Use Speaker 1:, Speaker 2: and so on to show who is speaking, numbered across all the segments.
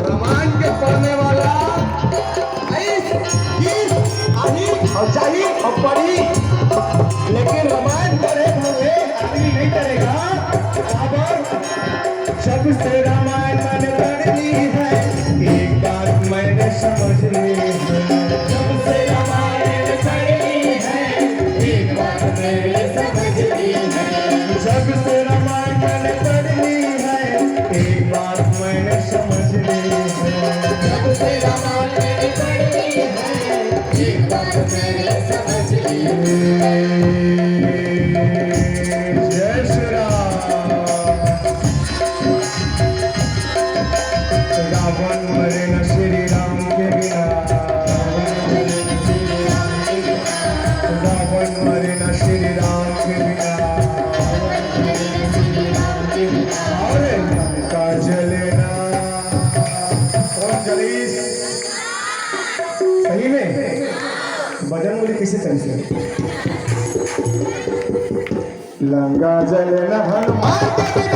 Speaker 1: रामायण के पढ़ने वाला और चाहिए और पढ़ी, लेकिन रामायण पढ़े हुए आदमी नहीं करेगा। जब से रामायण मैंने पढ़ ली है, एक बात मैंने समझ ली है। जब से रामायण पढ़ ली है, एक बात मैंने समझ ली है। जब से रामायण मैंने पढ़ ली है, एक बात मैंने समझ ली है। जब से रामायण मैंने पढ़ ली है, एक बात मैंने समझ ली है। जय श्री राम। रावण मरे न श्री राम के बिना, रावण मरे न श्री राम के बिना। अरे लंका जले ना, कौन जली? सही में भजन बोली किसे चाहिए? लंका जले ना हनुमान के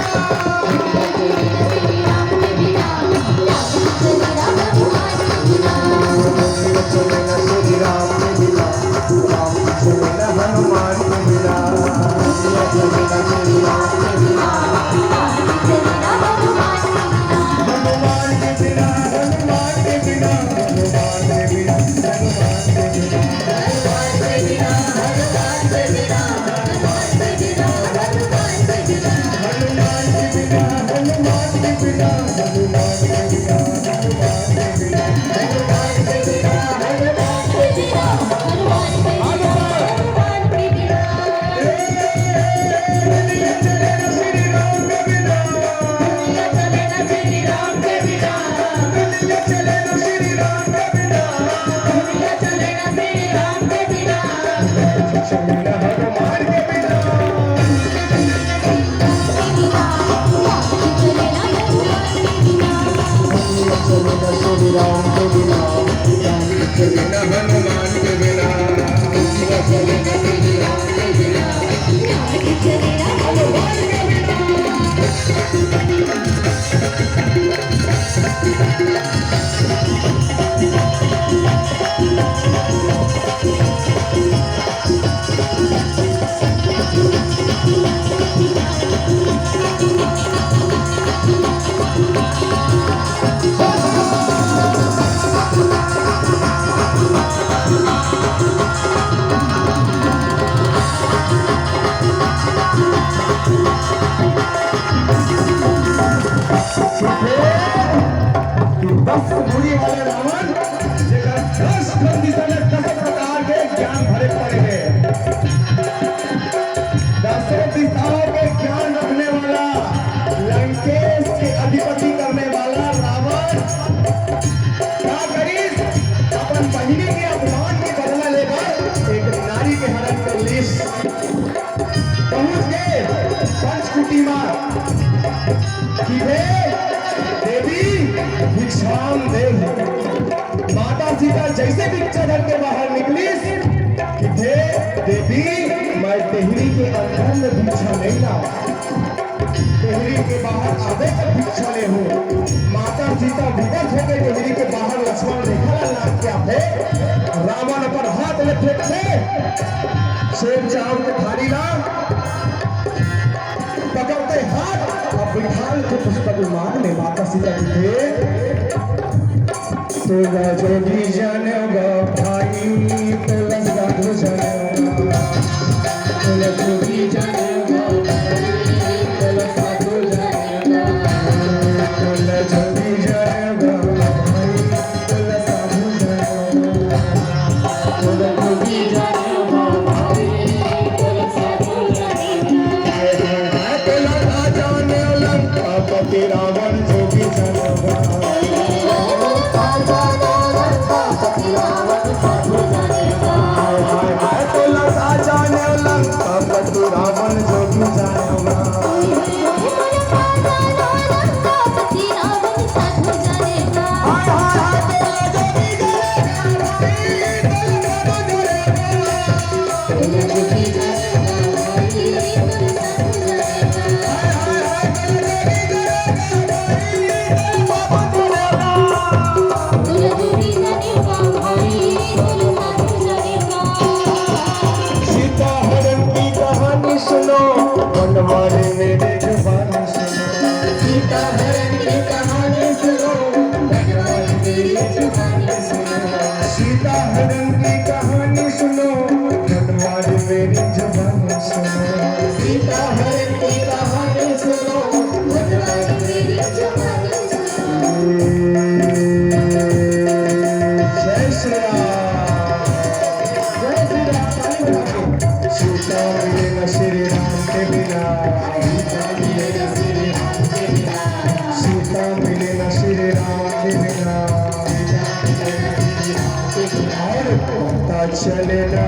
Speaker 1: माता सीता जैसे भिक्षा धर के बाहर निकली कि हे देवी, मैं तेहरी के अंदर में भिक्षा नहीं लाऊं, तेहरी के बाहर आवे तक भिक्षा ले हूँ। माता सीता विवश होकर तेहरी के बाहर लक्ष्मण रेखा लाग क्या थे, रावण पर हाथ ले फेंकते, शेर चाव के थाली ला पकड़ते हाथ और बिठाल के पुष्पक विमान में माता सीता जी थे। तो जोगी जानेगा भाई, तो साधु जानेगा, तो जोगी जानेगा भाई, तो साधु जानेगा, तो जोगी जानेगा भाई, तो साधु जानेगा, तो जोगी जानेगा भाई, तो साधु जानेगा। तो लंका जाने लंका पति रावण जोगी जानेगा, रावण जोगी जानेगा। चलना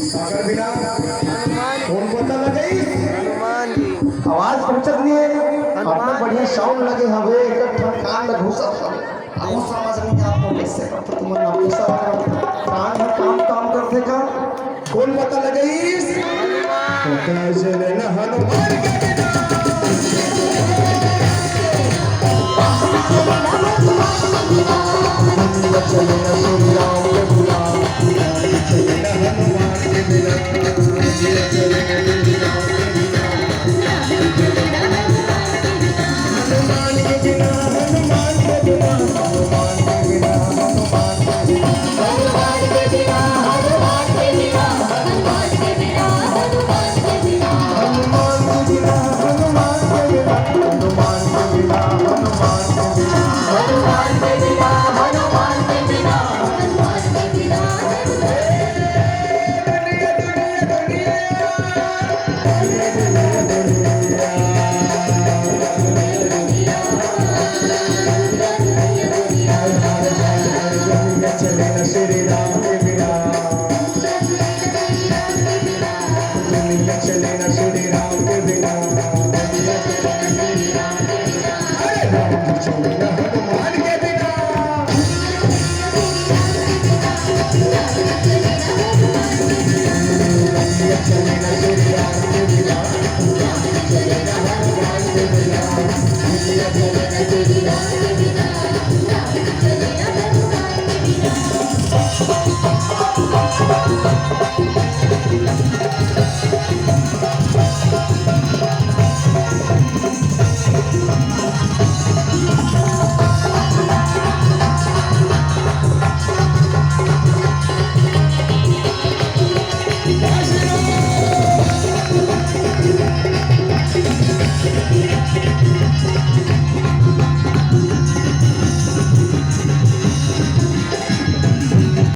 Speaker 1: सागर बिना कौन पता लगे
Speaker 2: हनुमान जी
Speaker 1: आवाज पहुंचत नहीं है अपना बढ़िया साउंड लगे हवे एकदम कान में घुसत हवे अब समझ नहीं आपको कैसे करते तुम ना पैसा कान में काम करते का कौन पता लगे इस पता चलना हनुमान के बिना चलना श्री राम के बिना चलना हनुमान के बिना